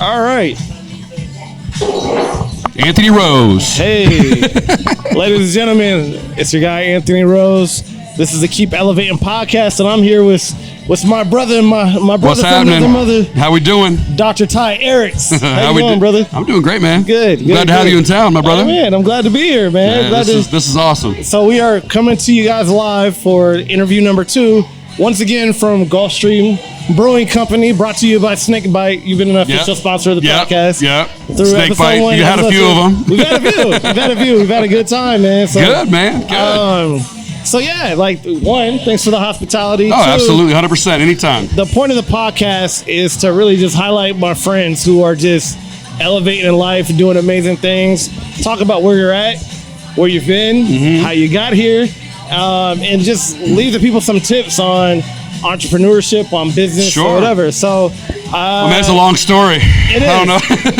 All right. Anthony Rose. Hey, ladies and gentlemen, it's your guy Anthony Rose. This is the Keep Elevating podcast, and I'm here with my brother and my brother What's from happening? another mother, How we doing? Dr. Ty ERIKS. How you doing, brother? I'm doing great, man. Good. Glad to have you in town, my brother. Oh, man, I'm glad to be here, man. Yeah, this is awesome. So we are coming to you guys live for interview number 2. Once again from Gulfstream Brewing Company, brought to you by Snake Bite. You've been an official sponsor of the podcast. Yeah. Through Snake Bite. You had a few of them. We've had a few. We've had a good time, man. So, good, man. Good. So yeah, one, thanks for the hospitality. Oh, 2, absolutely, 100%, anytime. The point of the podcast is to really just highlight my friends who are just elevating in life, doing amazing things. Talk about where you're at, where you've been, how you got here, and just leave the people some tips on entrepreneurship, on business, or whatever. So, well, man, it's a long story. It is. I don't know.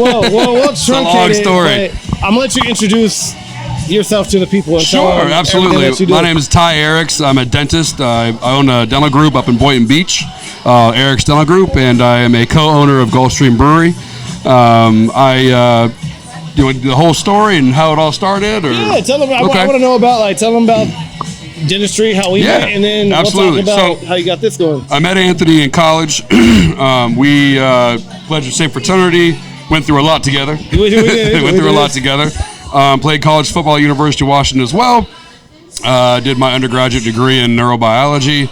We'll truncate it's a long story. it. I'm gonna let you introduce yourself to the people. And sure, absolutely. My name is Ty ERIKS. I'm a dentist. I own a dental group up in Boynton Beach, ERIKS Dental Group, and I am a co-owner of Gulfstream Brewery. I do the whole story and how it all started, or tell them. I want to know about tell them about dentistry, how we met, and then we'll talk about how you got this going. I met Anthony in college. We pledged the same fraternity. Went through a lot together. We went through a lot together. Played college football at University of Washington as well. Did my undergraduate degree in neurobiology,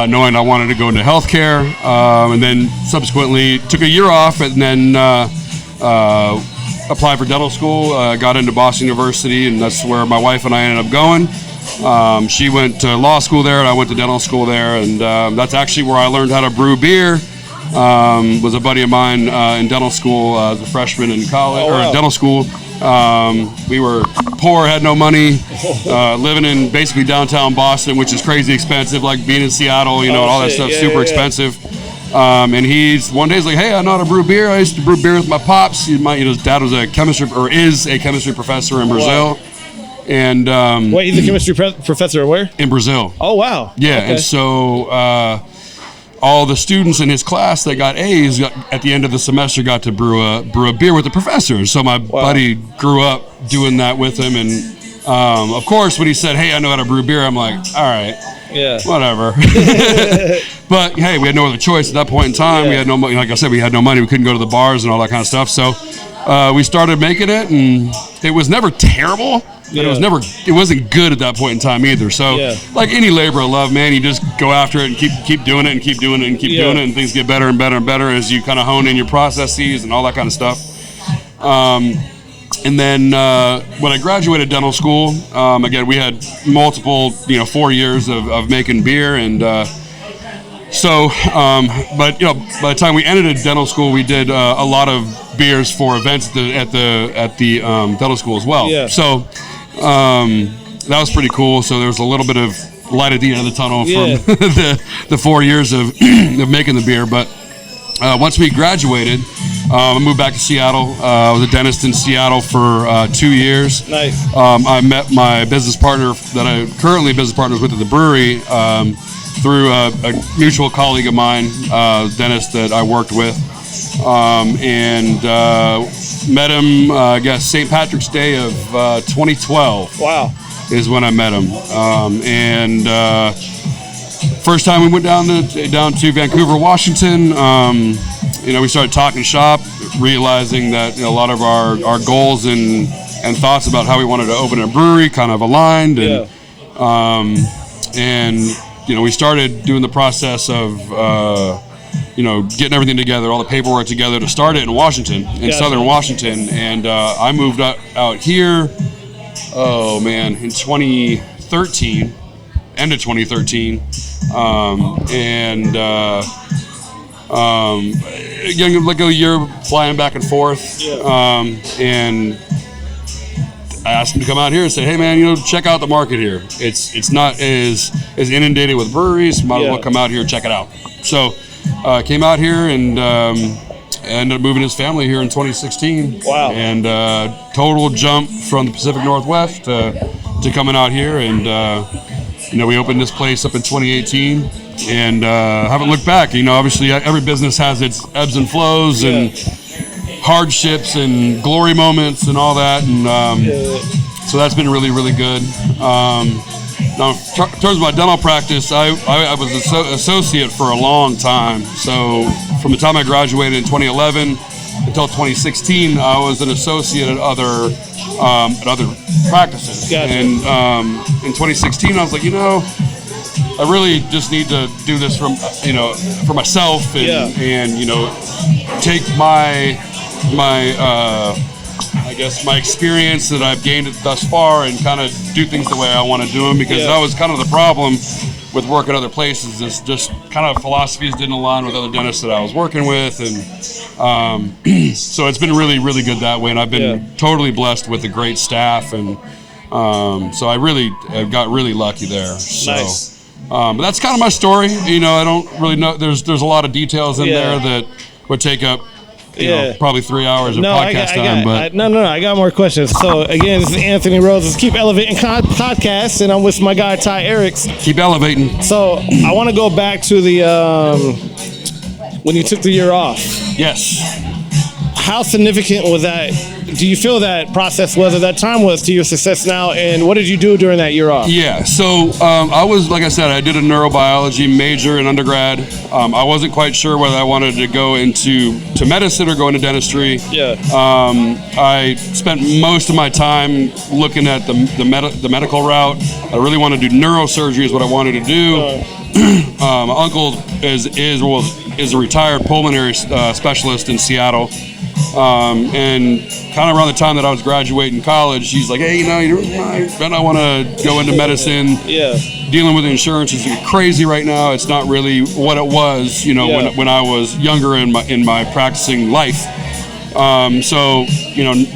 knowing I wanted to go into healthcare, and then subsequently took a year off and then applied for dental school. Got into Boston University, and that's where my wife and I ended up going. She went to law school there, and I went to dental school there, and that's actually where I learned how to brew beer. Was a buddy of mine in dental school as a freshman in college, or dental school. We were poor, had no money, living in basically downtown Boston, which is crazy expensive, like being in Seattle, all that stuff, super expensive. And one day he's like, hey, I know how to brew beer. I used to brew beer with my pops. His dad was is a chemistry professor in Brazil. And wait, he's a chemistry professor where? In Brazil. Oh, wow. Yeah, okay. And so all the students in his class that got A's at the end of the semester got to brew a beer with the professor. So my buddy grew up doing that with him, and of course when he said, hey, I know how to brew beer, I'm like, all right, whatever. But hey, we had no other choice at that point in time. We had no money. Like I said, we had no money. We couldn't go to the bars and all that kind of stuff. So we started making it, and it was never terrible. But it wasn't good at that point in time either. So like any labor of love, man, you just go after it and keep doing it and keep doing it and keep doing it, and things get better and better and better as you kind of hone in your processes and all that kind of stuff. And then when I graduated dental school, again, we had multiple, 4 years of making beer, and but by the time we ended dental school, we did a lot of beers for events at the dental school as well. Yeah. So that was pretty cool. So there was a little bit of light at the end of the tunnel from the 4 years of making the beer. But once we graduated, I moved back to Seattle. I was a dentist in Seattle for 2 years. Nice. I met my business partner that I currently business partners with at the brewery through a mutual colleague of mine, dentist that I worked with, and met him, I guess, St. Patrick's Day of 2012. Wow. Is when I met him. And first time we went down to Vancouver, Washington, we started talking shop, realizing that a lot of our goals and thoughts about how we wanted to open a brewery kind of aligned, and we started doing the process of getting everything together, all the paperwork together to start it in Washington, in southern Washington, and I moved out here. Oh man, in 2013, end of 2013, again, like a year flying back and forth, and I asked him to come out here and say, hey man, check out the market here. It's not as inundated with breweries. Might as well come out here and check it out. So came out here and ended up moving his family here in 2016. Wow. And total jump from the Pacific Northwest to coming out here. And, we opened this place up in 2018 and haven't looked back. Obviously every business has its ebbs and flows and hardships and glory moments and all that, and so that's been really, really good. Now, in terms of my dental practice, I was an associate for a long time. So from the time I graduated in 2011 until 2016, I was an associate at other practices. Gotcha. And in 2016, I was like, I really just need to do this for myself and take my I guess my experience that I've gained thus far and kind of do things the way I want to do them, because that was kind of the problem with working other places, is just kind of philosophies didn't align with other dentists that I was working with, and so it's been really, really good that way, and I've been totally blessed with a great staff, and so I got really lucky there. So, nice. But that's kind of my story. I don't really know. There's a lot of details in there that would take up probably 3 hours of podcast time. I got more questions. So again, this is Anthony Rose. This is Keep Elevating Podcast, and I'm with my guy Ty ERIKS. Keep elevating. So I want to go back to the when you took the year off. Yes. How significant was that? Do you feel that process was, or that time was, to your success now? And what did you do during that year off? Yeah, so I was, like I said, I did a neurobiology major in undergrad. I wasn't quite sure whether I wanted to go into medicine or go into dentistry. Yeah. I spent most of my time looking at the medical route. I really wanted to do neurosurgery is what I wanted to do. My uncle is a retired pulmonary specialist in Seattle. And kind of around the time that I was graduating college, he's like, hey, I want to go into medicine. Yeah. Dealing with insurance is crazy right now. It's not really what it was, when I was younger in my practicing life. So,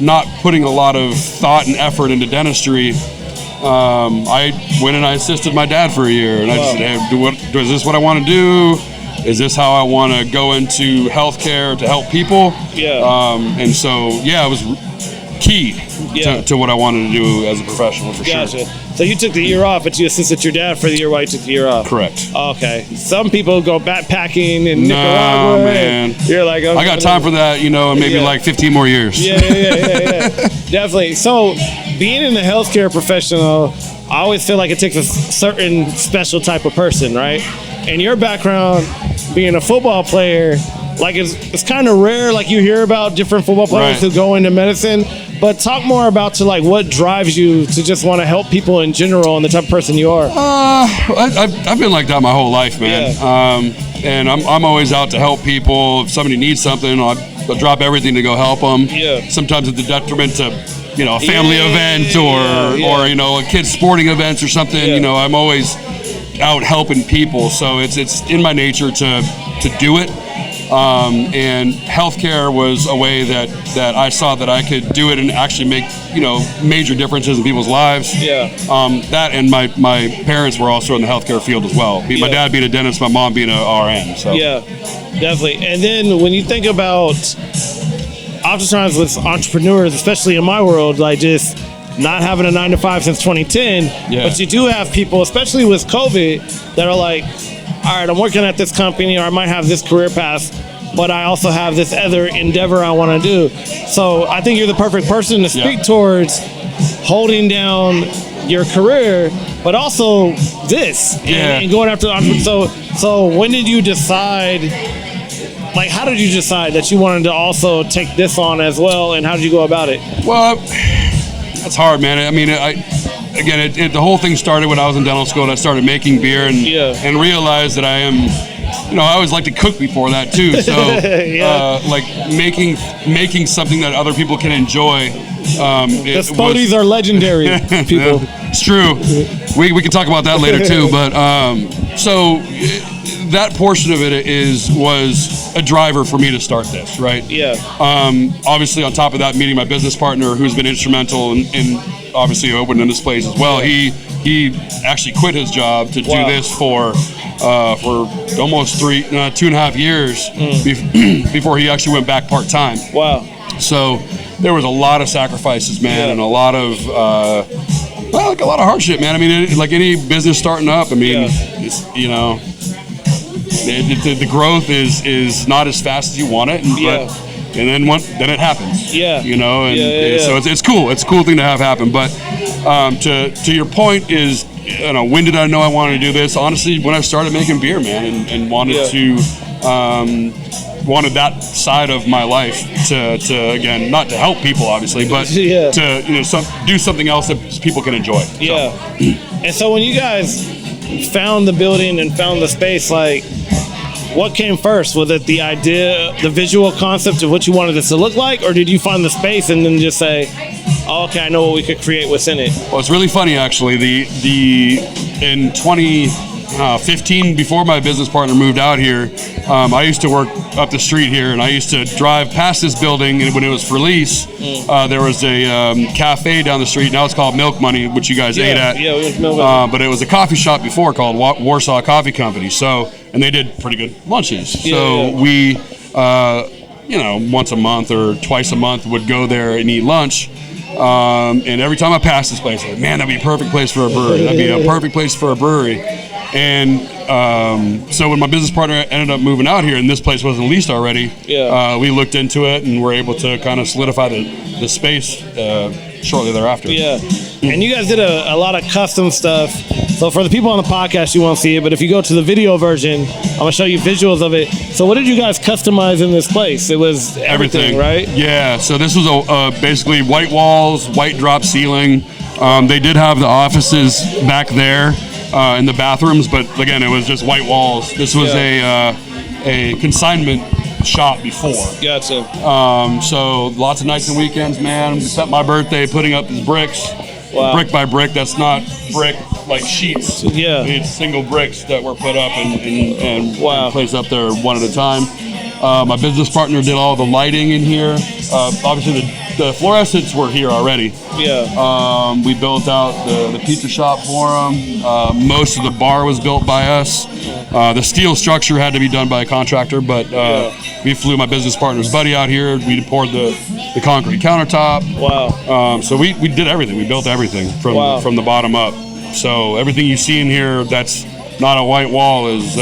not putting a lot of thought and effort into dentistry, I went and I assisted my dad for a year, and I just said, hey, is this what I want to do? Is this how I want to go into healthcare to help people? Yeah. And so, it was key to what I wanted to do as a professional, for sure. So you took the year off, but you assisted your dad for the year while you took the year off. Correct. Okay. Some people go backpacking in Nicaragua. Man. You're like, I got time for that, and maybe like 15 more years. Yeah. Definitely. So being in the healthcare professional, I always feel like it takes a certain special type of person, right? And your background, being a football player, like it's kind of rare, like you hear about different football players who go into medicine, but talk more about what drives you to just want to help people in general and the type of person you are. I've been like that my whole life, man. And I'm always out to help people. If somebody needs something, I'll drop everything to go help them. Yeah. Sometimes at the detriment to, a family event or a kid's sporting events or something. I'm always out helping people, so it's in my nature to do it. And healthcare was a way that I saw that I could do it and actually make major differences in people's lives. Yeah. That and my parents were also in the healthcare field as well. My dad being a dentist, my mom being an RN. So yeah, definitely. And then when you think about, oftentimes with entrepreneurs, especially in my world, like just not having a 9-to-5 since 2010, but you do have people, especially with COVID, that are like, all right, I'm working at this company, or I might have this career path, but I also have this other endeavor I want to do. So I think you're the perfect person to speak towards holding down your career, but also this and going after the So when did you decide? Like, how did you decide that you wanted to also take this on as well, and how did you go about it? Well, that's hard, man. I mean, the whole thing started when I was in dental school, and I started making beer and realized that I am, I always like to cook before that too. So, like making something that other people can enjoy. The Spodies are legendary, people. It's true. We can talk about that later too. But so that portion of it was a driver for me to start this, right? Yeah. Obviously, on top of that, meeting my business partner, who's been instrumental in obviously opening this place as well. He actually quit his job to do this for almost 2.5 years before he actually went back part time. Wow. So there was a lot of sacrifices, man, and a lot of a lot of hardship, man. I mean, like any business starting up, I mean, it's, the growth is not as fast as you want it, and then it happens. Yeah. You know, and so it's cool. It's a cool thing to have happen. But to your point is, you know, when did I know I wanted to do this? Honestly, when I started making beer, man, and wanted to wanted that side of my life to again, not to help people obviously, but to, you know, do something else that people can enjoy. Yeah. And so when you guys found the building and found the space, like, what came first? Was it the idea, the visual concept of what you wanted this to look like, or did you find the space and then just say, oh, okay, I know what we could create within it? Well, it's really funny actually. In 2015, before my business partner moved out here, I used to work up the street here, and I used to drive past this building, and when it was for lease, there was a cafe down the street. Now it's called Milk Money, which you guys ate at. Yeah, we went to Milk Money. But it was a coffee shop before called Warsaw Coffee Company. So, and they did pretty good lunches. We, you know, once a month or twice a month would go there and eat lunch. And every time I passed this place, I was like, man, that'd be a perfect place for a brewery. That'd be a perfect place for a brewery. And so when my business partner ended up moving out here and this place wasn't leased already, we looked into it and were able to kind of solidify the space shortly thereafter. Yeah. And you guys did a lot of custom stuff. So for the people on the podcast, you won't see it, but if you go to the video version, I'm going to show you visuals of it. So what did you guys customize in this place? It was everything, right? Yeah. So this was basically white walls, white drop ceiling. They did have the offices back there in the bathrooms, but again, it was just white walls. This was a consignment shop before. Gotcha. So lots of nights and weekends, man. We spent my birthday putting up these bricks. Wow. Brick by brick. That's not brick like sheets. Yeah. It's single bricks that were put up and wow. placed up there one at a time. My business partner did all the lighting in here. Obviously, the fluorescents were here already. Yeah. We built out the pizza shop for them. Most of the bar was built by us. The steel structure had to be done by a contractor, but we flew my business partner's buddy out here. We poured the concrete countertop. Wow. So we did everything. We built everything from the bottom up. So everything you see in here that's not a white wall was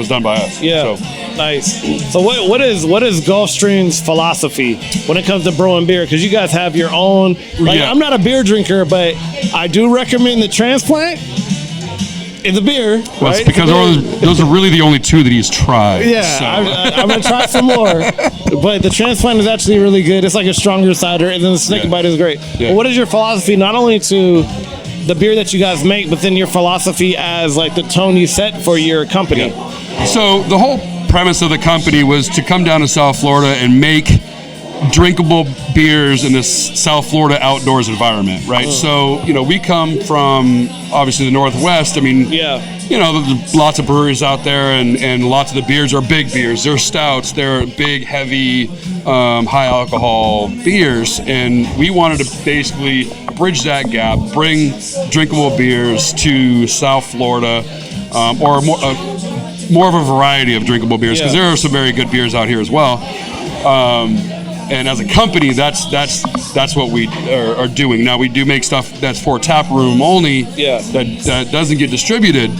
done by us. Yeah. So. Nice. So what is Gulfstream's philosophy when it comes to brewing beer? Because you guys have your own. I'm not a beer drinker, but I do recommend the Transplant. It's a beer. Well, right? It's because those are really the only two that he's tried. Yeah, so. I'm going to try some more. But the Transplant is actually really good. It's like a stronger cider, and then the Snake Bite is great. Yeah. But what is your philosophy, not only to the beer that you guys make, but then your philosophy as like the tone you set for your company? Yeah. So the whole premise of the company was to come down to South Florida and make drinkable beers in this South Florida outdoors environment, right? So, you know, we come from obviously the Northwest. I mean, you know, there's lots of breweries out there, and lots of the beers are big beers. They're stouts, they're big, heavy, high alcohol beers, and we wanted to basically bridge that gap, bring drinkable beers to South Florida, or more of a variety of drinkable beers, because there are some very good beers out here as well. And as a company, that's what we are doing. Now we do make stuff that's for tap room only, that doesn't get distributed,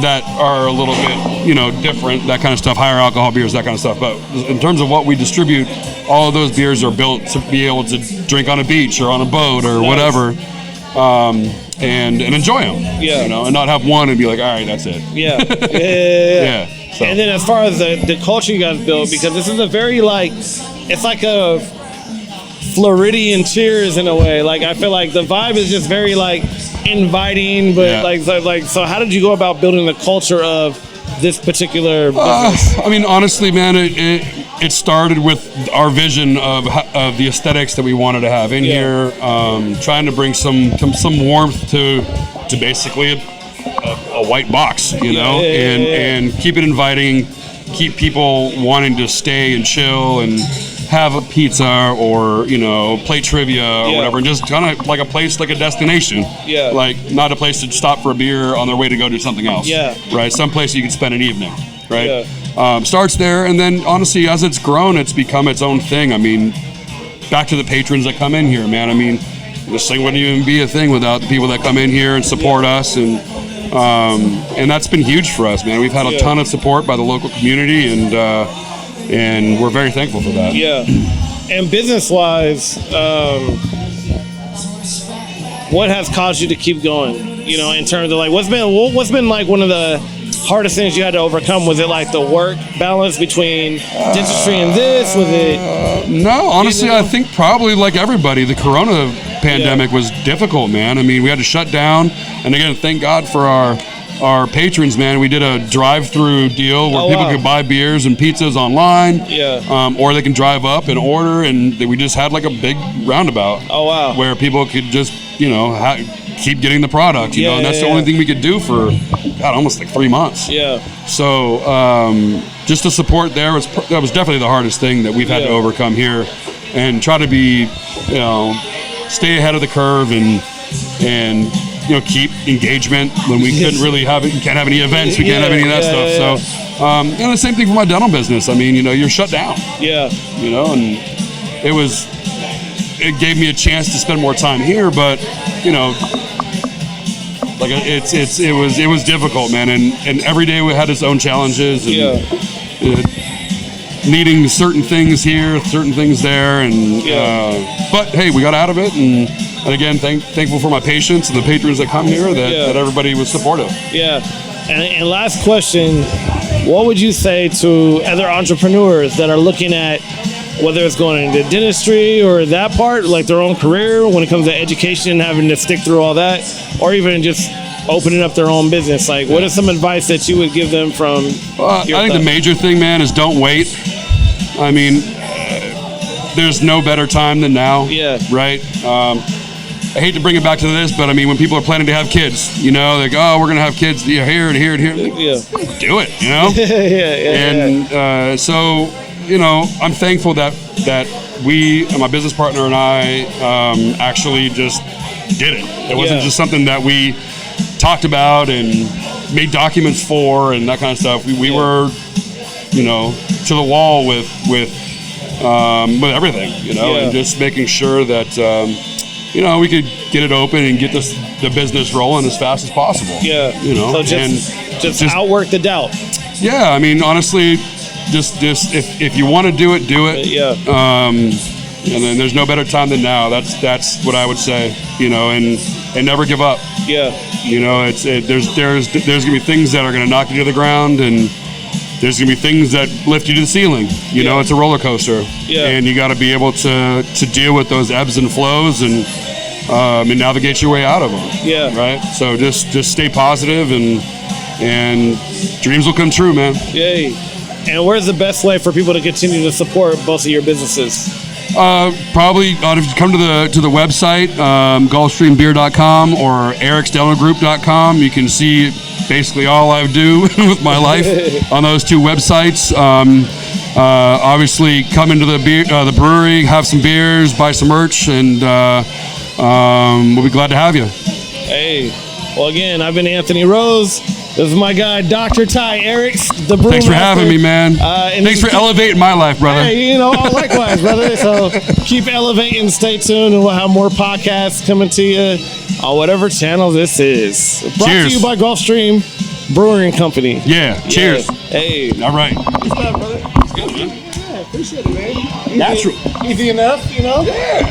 that are a little bit, you know, different, that kind of stuff, higher alcohol beers, that kind of stuff. But in terms of what we distribute, all of those beers are built to be able to drink on a beach or on a boat or whatever. And enjoy them, you know, and not have one and be like, all right, that's it. Yeah. So. And then as far as the culture you guys built, because this is a very it's like a Floridian Cheers in a way. Like I feel like the vibe is just very inviting, but so how did you go about building the culture of this particular business? I mean, honestly, man, it started with our vision of the aesthetics that we wanted to have in here, trying to bring some warmth to basically a white box, you know, and keep it inviting, keep people wanting to stay and chill and have a pizza or, you know, play trivia or whatever, and just kind of like a place, like a destination. Like not a place to stop for a beer on their way to go do something else. Right? Some place you can spend an evening, right? Starts there, and then honestly, as it's grown, it's become its own thing. I mean, back to the patrons that come in here, man. I mean, this thing wouldn't even be a thing without the people that come in here and support us, and that's been huge for us, man. We've had a ton of support by the local community, and and we're very thankful for that. Yeah. And business-wise, what has caused you to keep going? You know, in terms of like, what's been like one of the hardest things you had to overcome? Was it like the work balance between dentistry and this? Was it? No, honestly, I think probably like everybody, the Corona pandemic was difficult, man. I mean, we had to shut down, and again, thank God for our patrons, man. We did a drive-through deal where people could buy beers and pizzas online, or they can drive up and order, and we just had like a big roundabout. Oh wow! Where people could just, you know, keep getting the product, you know, and that's the only thing we could do for almost like 3 months. Yeah. So just the support there that was definitely the hardest thing that we've had to overcome here, and try to be, you know, stay ahead of the curve and you know, keep engagement when we couldn't really have it. You can't have any events. We can't have any of that stuff. So, and the same thing for my dental business. I mean, you know, you're shut down. Yeah. You know, and it gave me a chance to spend more time here, but you know, like it was difficult, man. And every day we had its own challenges. And, needing certain things here, certain things there, and but hey, we got out of it, and again, thankful for my patients and the patrons that come here, that everybody was supportive. Yeah, and last question, what would you say to other entrepreneurs that are looking at whether it's going into dentistry or that part, like their own career when it comes to education, having to stick through all that, or even just opening up their own business? Like, what is some advice that you would give them from I think the major thing, man, is don't wait. I mean, there's no better time than now. Yeah. Right? I hate to bring it back to this, but I mean, when people are planning to have kids, you know, like, oh, we're going to have kids here and here and here. Like, do it, you know? And so, you know, I'm thankful that we, my business partner and I, actually just did it. It wasn't just something that we talked about and made documents for and that kind of stuff. We were, you know, to the wall with everything, you know, and just making sure that you know, we could get it open and get the business rolling as fast as possible. Yeah, you know, so just outwork the doubt. Yeah, I mean, honestly, just if you want to do it, do it. Yeah. And then there's no better time than now. That's what I would say, you know, and never give up. Yeah. You know, there's gonna be things that are gonna knock you to the ground, and there's gonna be things that lift you to the ceiling. You know, it's a roller coaster. Yeah. And you got to be able to deal with those ebbs and flows and navigate your way out of them. Yeah. Right. So just stay positive, and dreams will come true, man. Yay. And where's the best way for people to continue to support both of your businesses? Probably if you come to the website, gulfstreambeer.com or eriksdentalgroup.com. You can see basically all I do with my life on those two websites. Obviously, come into the brewery, have some beers, buy some merch, and we'll be glad to have you. Hey, well, again, I've been Anthony Rose. This is my guy, Dr. Ty ERIKS, the brewmaster. Thanks for having me, man. Thanks for elevating my life, brother. Hey, you know, likewise, brother. So keep elevating. Stay tuned, and we'll have more podcasts coming to you on whatever channel this is. Brought to you by Gulfstream Brewing Company. Yeah. Cheers. Hey. All right. Good stuff, brother. It's good, man. Yeah, appreciate it, man. Natural. Easy enough, you know? Yeah.